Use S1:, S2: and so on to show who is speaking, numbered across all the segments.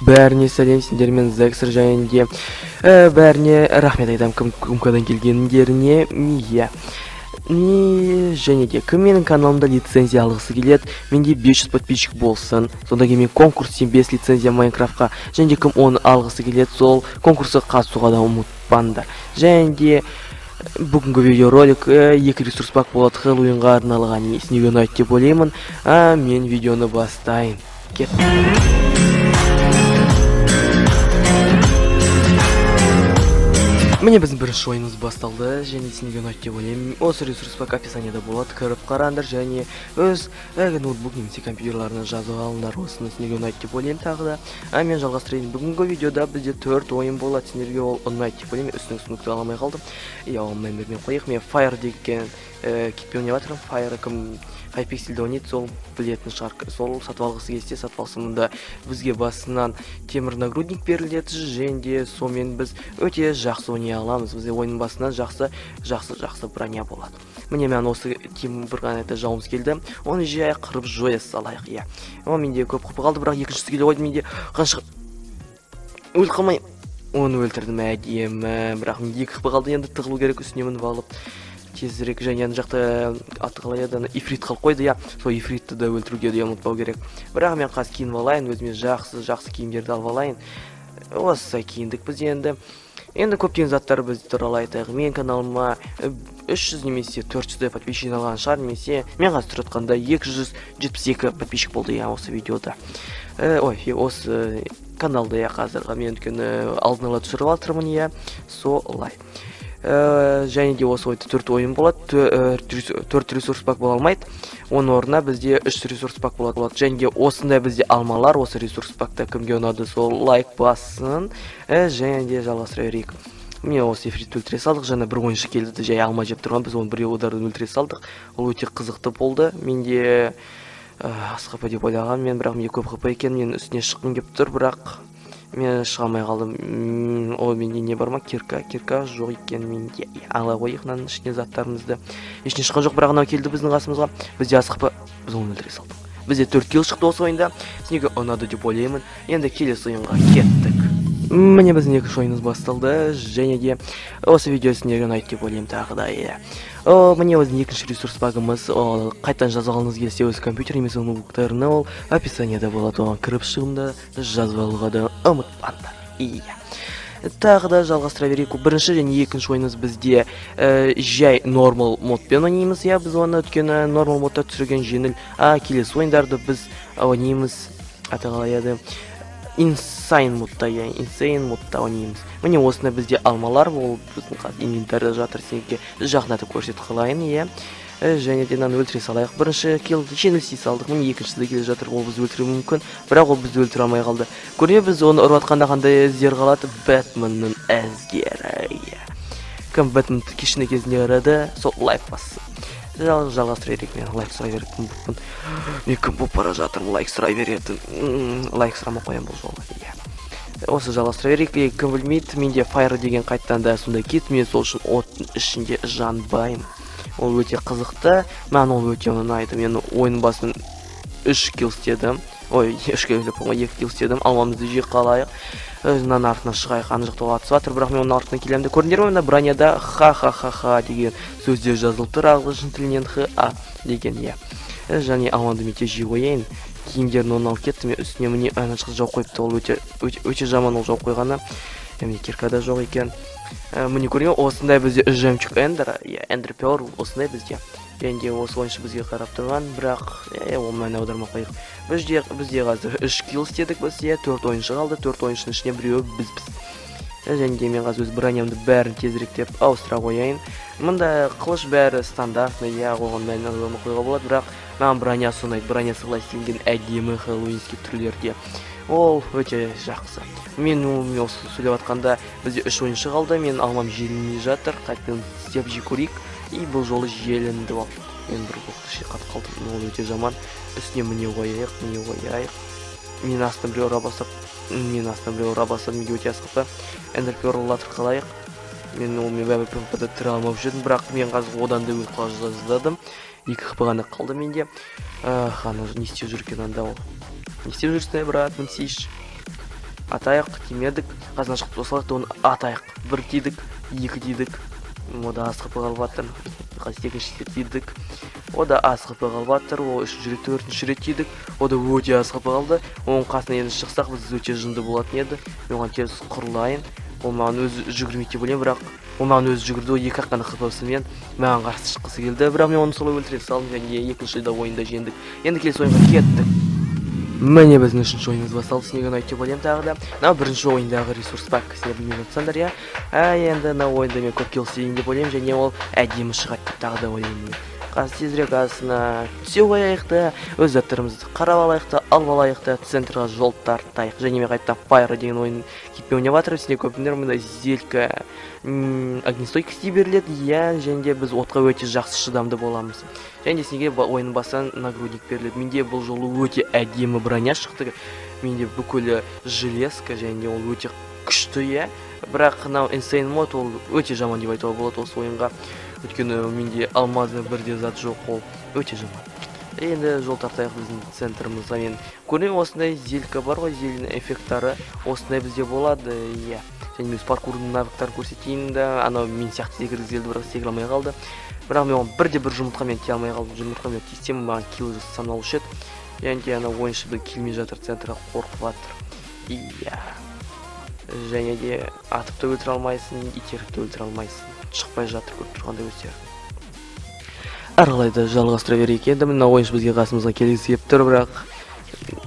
S1: Бәріне сәлем, сендермен Зексер жайында бәріне рахмет айтам кімкадан келгендеріне. Иә. Және де кім менің каналымда лицензия алғысы келеді, менде 500 подписчик болсын. Сонда мен конкурстен 5 лицензия Майнкрафтқа, және де кім оны алғысы келеді, сол конкурсқа қатысуға да ұмытпаңдар. Және де бүгінгі видеоролик 2 ресурс пак болады, Хэллоуинға арналған. Несіне ұнайды деп ойлаймын. Мен видеоны бастайын. Міне біздің бірінші ойынымыз басталды, және сенге ұнайды деп ойлаймын. Осы ресурс пак описаниеда болады, кіріп қараңдар, және өз ноутбук немесе компьютерларына жазып алыңдар. Осыны сенге ұнайды деп ойлаймын тағы да. Мен жалғастырайын. Бүгінгі видеода бізде 4 ойын болады, сендерге ол ұнайды деп ойлаймын. Үстіңгі аламай қалдым. Онлайн бермей қойық. Мен Fire деген кетпей ойнап жатырмын. Fire кім Hypixel'де ойнайды, сол білетін шығар. Сол сатып алғысы келсе сатып алсын. Мұнда бізге басынан темір нагрудник беріледі, және де сонымен біз өте жақсы ойнай аламыз. Бізде ойынның басынан жақсы броня болады. Міне мен осы тем бір ғана жауымыз келді. Оны жай қырып жоя салайық. Ол менде көп қып қалды, бірақ екіншісі келе қойды. Менде қанша өліп қалмай оны өлтірдім әдемі. Бірақ менде 2 қып қалды, енді тығылу керек, үстіне мініп алып тезірек. Және жақта аты қалай еді, ифрит қалып қойды. Сол ифритті де өлтіруге де ұмытпау керек. Бірақ мен қазір киініп алайын, өзіме жақсы киімдерді алып алайын. Осы киіндік біз енді көптеген заттар біз туралы айтайық. Мен каналыма 300 немесе 400 подписчик алған шығар, немесе мен қазір тұрып жатқанда 272 подписчик болды осы видеода. Осы каналда қазірға мен өткені алдын ала түсіріп жатырмын. Солай. Және де осы ойда 4 ойын болады, 4 ресурс пак бола алмайды. Оның орнына бізде 3 ресурс пак болады. Және де осындай бізде алмалар, осы ресурс пакта кімге ұнады, сол лайк бассын. Және де жалғастыра берейік. Міне осы ифритті өлтіре салдық, және бір ойыншы келді, жай алма жеп тұрған, біз оны бір удардан өлтіре салдық. Ол өте қызықты болды. Менде аз хп деп ойлаған, бірақ менде көп хп екен, мен үстіне шыққым кеп тұр, бірақ мен шыға алмай қалдым. Ол менде не бар ма? Кирка жоқ екен менде. Ала қойық мынаның ішіне заттарымызды. Ешіне шыққан жоқ, бірақ анау келді біздің қасымызға. Бізде аз хп, біз оны өлтіре салдық. Бізде 4 килл шықты осы ойында. Сенге ұнады деп ойлаймын. Енді келесі ойынға кеттік. Міне біздің екінші ойынымыз басталды, және де осы видео сендерге ұнайды деп ойлаймын тағы да. Міне өзінің екінші ресурс пагымыз, қайтадан жазып алғыңыз келсе өз компьютер немесе ноутбуктарына, ол описаниеда болады, оған кіріп шығымда жазып алуға да ұмытпаңдар. Тағы да жалғастыра берейік. Бірінші және екінші ойынымыз бізде жай нормал модпен ойнаймыз. Біз оны өткені нормал модта түсірген жеңіл. Келесі ойындарды біз ойнаймыз, аты қалай еді, Insane модта ойнаймыз. Міне осында бізде алмалар, ол біздің қазір инвентарда жатыр, сенге жақындатып көрсетіп қалайын. Және де мынаны өлтіре салайық. Бірінші килл жеңілсей салдық. Міне екіншісі келе жатыр, ол бізді өлтіруі мүмкін, бірақ ол бізді өлтіре алмай қалды. Көрме біз оны ұрып атқанда қандай іздер қалады? Бэтменнің әзгері. Кім Бэтменді кешіне кезінде қарады, сол лайк бассын. Жалғастыра берейік. Мен лайк сұрай беретін бұппын. Мен кім болып бара жатырмын, лайк сұрай беретін. Лайк сұрама қоям бұл жолы. Осы жалғастыра берейік. Кім білмейді, менде Fire деген қайттан да сонда кет. Мен сол үшін оттың ішінде жанбаймын. Ол өте қызықты. Мен ол өте ұнайды. Мен ойын басын 3 килл істедім. 2 килл істедім. Алмамызды жей қалайық. Өзінен артына шығайық, аны жақтауға атысып жатыр, бірақ мен оның артына келемді. Көріндер ме, броняда ха-ха-ха-ха деген сөздер жазылып тұр, ағылшын тілінен ха деген. Және алманды мете жей қойайын. Киімдерін оны алып кетті, мен үстіне міне анашқыз жау қойыпты, ол өте жаман ол жау қойғаны. Міне киркада жоқ екен. Міне көрген, осындай бізде жемчуг эндер перл, осындай бізде. Және де осы ойыншы бізге қарап тұрған, бірақ ол мәні аударма қойық. Бізде қазір 3 килл істедік, бізде 4 ойыншы қалды, 4 ойыншының ішіне біреуі біз. Және де мен қазір өз бронямды бәрін тезіректеп ауыстыра қояйын. Мұнда қылыш бәрі стандартны, оған мәні аударма қойға болады, бірақ маған бронясы ұнайды. Бронясы қалай істелген әдемі хэллоуинский түрлерде. Ол өте жақсы. Мен осы сөйлеп атқанда бізде 3 ойыншы қалды, мен алмам желінмей жатыр, қайтпен істеп жей көрейік. Бұл жолы желінді бол. Мен бір бұқты шиқат қалдым, ол өте жаман. Үстіне міне қойайық. Мен астын біреу ұра басып, менге өте асқыпы. Эндер перл латыр қалайық. Мен бәбі пүмпіді тірі алмап жүрдім, бірақ мен қазір одан да өліп қала жаздадым. 2 хп ғана қалды менде. Не істеп жүрген анда ол. Не істеп жүрсің, брат, мін сейші. атайық, тимедік, қазан шықты осылақты оны атайық. Бір тейдік, екі тейдік, ода асқып қалбаттыр, екінші тейдік, ода асқып қалбаттыр, о үшінші рет, төртінші рет тейдік, ода өте асқып қалды. Оның қасына енді шықсақ, біз өте жынды болатын еді. Мен оған теріс құрылайын, ол маған өзі жүгірмейді деп ойлаймын, бірақ ол маған өзі жүгірді, ол екі аққаны қыпасымен маған қарсы шыққысы келді, бірақ мен оны солай өлтіре салдым және екінші ойында жеңдік. Енді келесі ойынға кеттік. Міне біздің үшінші ойынымыз басталды, Снег Юнайтед деп ойлаймын тағы да. Мынау бірінші ойындағы ресурс пак, сіздер білмей жатсаңдар, иә. Енді мына ойында мен көп килл істейін деп ойлаймын және ол әдемі шығады деп тағы да ойлаймын. Қазір тезірек астына түсе қояйық та, өз заттарымызды қарап алайық та, алып алайық та, центрға жол тартайық. Және мен қайтадан Fire деген ойын кетпей ойнап жатырмын. Сіздер көпіндер мында зелька огнестойка істей беріледі, иә, және де біз отқа өте жақсы шыдамды боламыз. Және сізге ойын басынан нагрудник беріледі. Менде бұл жолы өте әдемі броня шықты. Менде бүкіл железка және де ол өте күшті, иә. Бірақ мынау Insane мод ол өте жаман деп айтуға болады осы ойынға. Өйткені менде алмазы бірде зат жоқ, ол өте жаман. Енді жол тартайық біздің центрімізға. Мен көрмеймін, осындай зелька бар ғой, зельдің эффекттары осындай бізде болады, иә. Және мен паркурдың навыктарын көрсетейін да, анау мен сияқты секіргізелді, бірақ секіре алмай қалды. Бірақ мен оған бірде-бір жұмыртқамен тие алмай қалдым. Жұмыртқамен тиссем, маған килл саналушы еді. Және де ана ойыншы бір келмей жатыр, центрға қорқып жатыр. Иә. Және де атып та өлтіре алмайсың, итеріп те өлтіре алмайсың. Шықпай жатыр көріп тұрғандай өздері. Аралайда жалғастыра берейік. Енді мына ойыншы бізге қасымызға келгісі келіп тұр, бірақ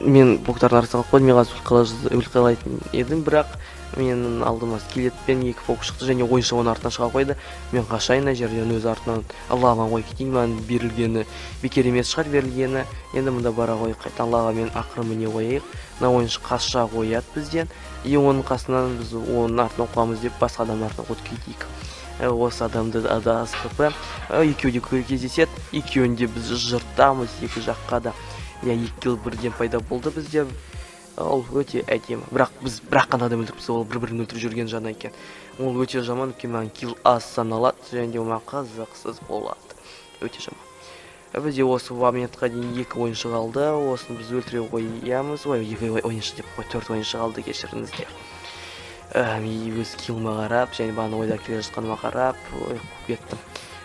S1: мен блоктардың арасына қалып қойдым. мен қазір өлқалайтын едім, бірақ мен алдыма скелетпен екі фокус шықты және ойыншы оның артынан шыға қойды. Мен қашайын ана жерден өз артынан лаваға қойып кетейін. Маған берілгені бекер емес шығар берілгені. Енді мұнда бара қойып қайтадан лава мен ақыры міне қояйық. Мына ойыншы қаша қояды бізден. Оның қасынан біз оның артынан қуамыз деп басқа адамның артынан қойып кетейік. Осы адамды да асқып, екеуде кездеседі. Екеуінде біз жыртамыз екі жаққа да. Я екі килл бірден пайда болды бізде. Ол өте әдемі. Бірақ біз бір қана адам өлтіріп, ол бір-бірін өлтіріп жүрген жан екен. Ол өте жаман, өйткені килл аз саналады және оған қызықсыз болады. Өте жаман. Бізде осы моментқа дейін екі ойыншы қалды. Осыны біз өлтіре қоямыз. Ой, екі ойыншы деп қой, төрт ойыншы қалды, кешіріңіздер. Өз килліме қарап, және баны ойда келе жатқаныма қарап, ой, қуып кеттім.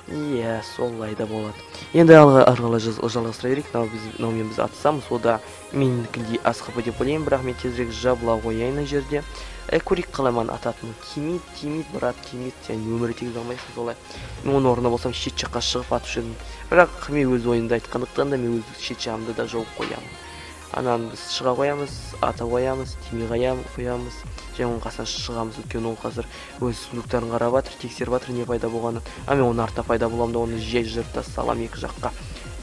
S1: Иә, солай да болады. Енді арғала жалғастыра берейік. Мен біз атысамыз, ода менікіндей асқапы деп ойлаймын, бірақ мен тезірек жабыла қояйын жерде. Көрейік қалай маған ататыны. Тимейді, брат, тимейді, сен өмірі тегіз алмайсың солай. Мен оның орнына болсам шет жаққа шығып атып жүрдім. Бірақ мен өз ойында айтқандықтан да мен өз шет жағымды да жауып қоямын. Ананы біз шыға қоямыз, ата қоямыз, тимей қоямыз. Және оның қасынан шығамыз, өйткені ол қазір өз сундуктарын қарап жатыр, тексеріп жатыр не пайда болғанын. Мен оның артында пайда боламын да оны жай жырта салам екі жаққа.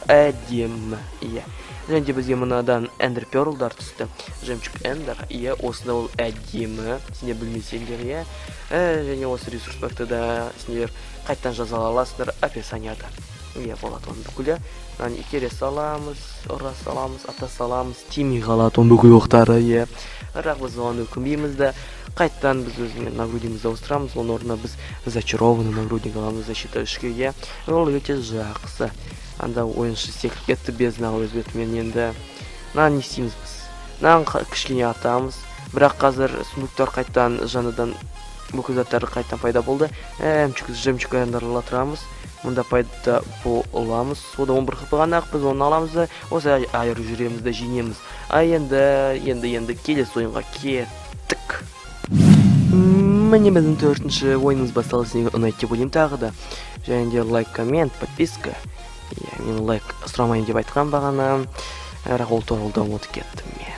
S1: Әдемі, иә. Және де бізге мынадан Ender Pearl'дар түсті. Жемчуг Ender, иә, осында ол әдемі, сендер білмесеңдер, иә. Және осы ресурс пакты да сендер қайттан жаза аласыңдар описанияда. Иә, болады оны бүкілі. Мынаны итере саламыз, ұра саламыз, ата саламыз, тимей қалады оның бүкіл оқтары, иә. Бірақ біз оған өкінбейміз да, қайттан біз өзімен нагрудимізді ауыстырамыз, оның орнына біз зачарованный нагрудник аламыз, защита 3-ге, иә. Ол өте жақсы. Анда ойыншы секіріп кетті без нағы өз бетімен. Енді мынаны не істейміз біз? Мынаны кішкене атамыз, бірақ қазір сундуктар қайттан жаныдан бүкіл заттары қайттан пайда болды. Жемчуг аяндарлы тұрамыз. Мұнда пайда боламыз. Ода 11 қыпы ғана біз оны аламыз да, осы айыр жүреміз да жинеміз. Енді келесі ойынға кеттік. Міне біздің төртінші ойынымыз басталды, сізге ұнайды деп ойлаймын тағы да. Және де лайк, коммент, подписка. Мен лайк сұрамайын деп айтқан бағана, бірақ ол туралы ұмытып кеттім мен.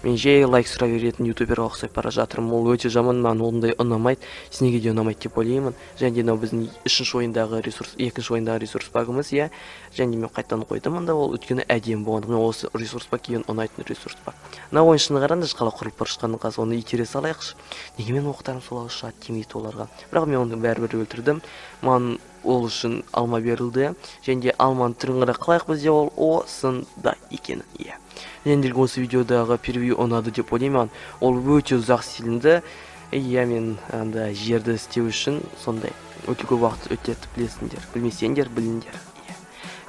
S1: Мен жай лайк сұрап беретін ютуберға ұқсап бара жатырмын. Ол өте жаман, маған ондай ұнамайды. Сізге де ұнамайды деп ойлаймын. Және де біздің екінші ойындағы ресурс пагымыз, иә. Және мен қайттан қойдым, онда ол өткені әдемі болғандығын, осы ресурс пак ең ұнайтын ресурс пак. Мына ойыншыны қараңызшы, қалай құрылып бара жатқанын қазір оны итере салайықшы. Неге мен оқтарым солай ұшады, тимейді оларға. Бірақ мен оны бәрібір өлтірдім. Маған ол үшін алма берілді. Және де алманың түрін қарай қалайық бізде ол осында екенін, иә. Және осы видеодағы превью ұнады деп ойлаймын. Ол өте ұзақ стилінде. Иә, мен жерді істеу үшін сондай өте көп уақыт өтеді, білесіңдер. Білмесеңдер, біліңдер.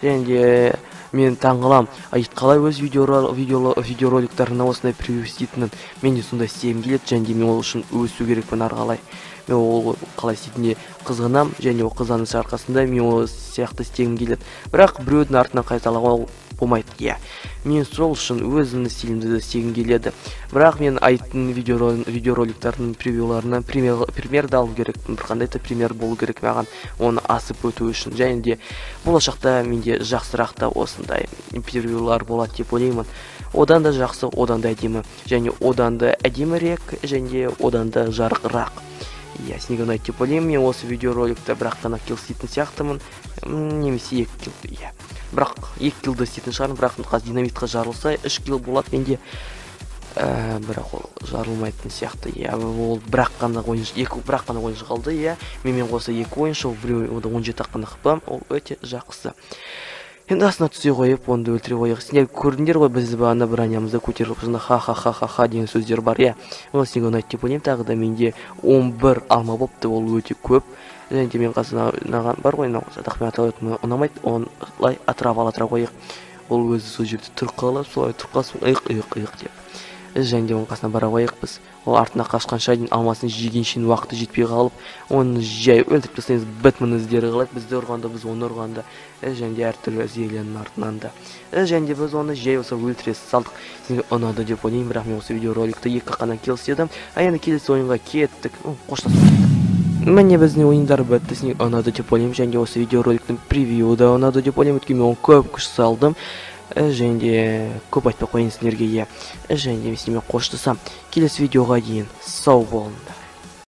S1: және де мен таңғалам, қалай өз видеороликтарына осындай превью істейтінін менде сондай істегім келеді, және де мен ол үшін өсу керекпін ары қарай. Мен ол қалай істейтініне қызғанам, және ол қызғаныш арқасында мен ол сияқты істегім келеді. Бірақ біреудің артынан қайталауға болмайды. Иә, мен сол үшін өзімнің стилімді істегім келеді. Бірақ мен айттың видеороликтардың превьюларынан примерді алу керекпін. Бір қандай да пример болу керек маған оны асып өту үшін. Және де болашақта менде жақсырақ та осындай превьюлар болады деп ойлаймын. Одан да жақсы, одан да әдемі, және одан да әдемірек, және одан да жарқырақ. Иә, сізге ұнайды деп ойлаймын. Мен осы видеороликті бірақ қана килл істейтін сияқтымын, немесе 2 килл. Иә, бірақ 2 киллді істейтін шығармын, бірақ қазір динамитқа жарылса 3 килл болады менде. Бірақ ол жарылмайтын сияқты. Иә, ол бірақ қана ойыншы қалды. Иә, менімен қоса 2 ойыншы, ол біреу 17 ақпан қыпам, ол өте жақсы. Енді астына түсе қойып, онды өлтіре қойық. Сендер көрдіңдер ғой, біз бағана бронямызды көтеріп жына ха-ха-ха-ха деген сөздер бар. Иә, ол сенге ұнайды деп ойлаймын. Тағы да менде 11 алма болыпты, ол өте көп. Және де мен қазір бар ғой, жатақпен аталатыны ұнамайды, онлай атырап қойық. Ол өзі сол жерде тұрқалап, солай тұрқасын ұйық деп. Және де оның қасына бара қойық біз. Ол артына қашқанша дейін алмасын жегеншен уақыты жетпей қалып, оны жай өлтіріп тастаймыз. Бэтмен іздері қалады, бізді ұрғанда, біз оны ұрғанда, және де әртүрлі зейленің артынан да. Және де біз оны жай осы өлтіре салдық. Сізге ұнады деп ойлаймын, бірақ мен осы видеороликті 2 қана килл істедім. Енді келесі ойынға кеттік. Қоштасып. Міне біздің ойындар бітті, сізге ұнады деп ойлаймын, және де осы видеороликтің превью да ұнады деп ойлаймын. Өйткені мен көп күш салдым. Және де көп айтпай қойын сіздерге. Және де мен қоштасам. Келесі видеоға дейін сау болыңдар.